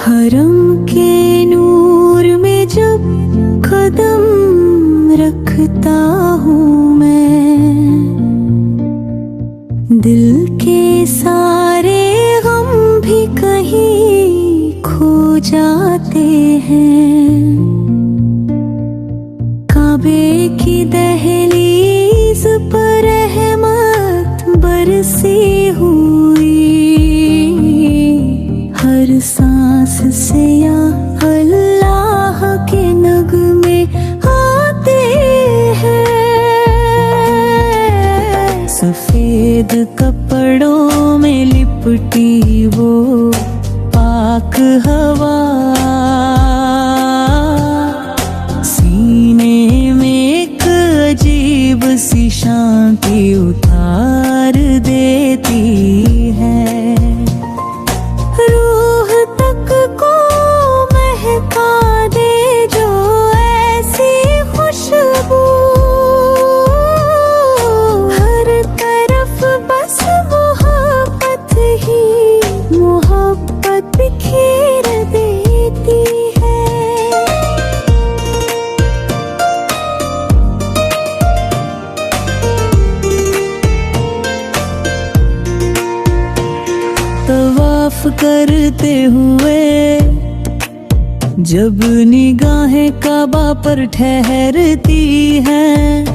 हरम के नूर में जब कदम रखता हूँ मैं, दिल के सारे गम भी कहीं खो जाते हैं। काबे की दहलीज पर रहमत बरसी हुई, हर सांस से या अल्लाह के नगमे आते हैं। सफेद कपड़ों में लिपटी वो पाक हवा, सीने में एक अजीब सी शांति उतार देती है। रूह तक को महका दे जो ऐसी खुशबू, हर तरफ बस मोहब्बत ही मोहब्बत बिखेर देती है। तवाफ करते हुए जब निगाहें काबा पर ठहरती हैं,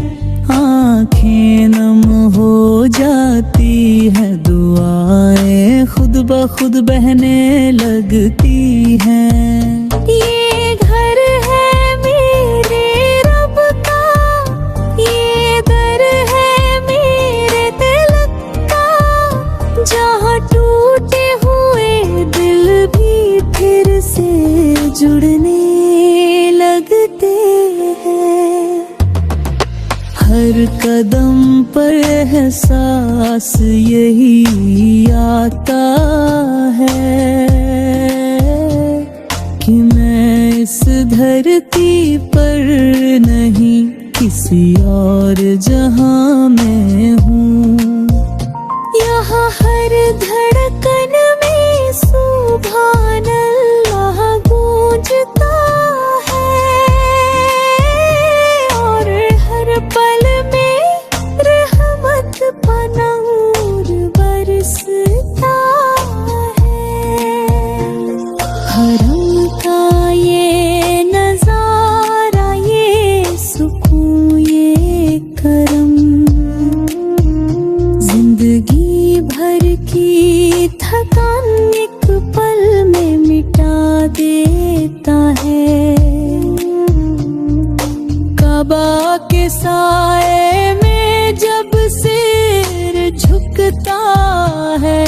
आंखें नम हो जाती है, दुआएं खुद ब खुद बहने लगती हैं। ये घर है मेरे रब का, ये दर है मेरे तिलक का, जहाँ टूटे हुए दिल भी फिर से जुड़ने लगते हैं। हर कदम पर एहसास यही आता है कि मैं इस धरती पर नहीं किसी और जहां में हूँ। यहाँ हर धड़कन में सुभान अल्लाह गूंजता है, और हर पल में रहमत का नूर बरसता है। हरम का ये नजारा, ये सुकून, ये करम, जिंदगी भर की थकान एक पल में मिटा देता है। काबा के साए में जब सिर झुकता है,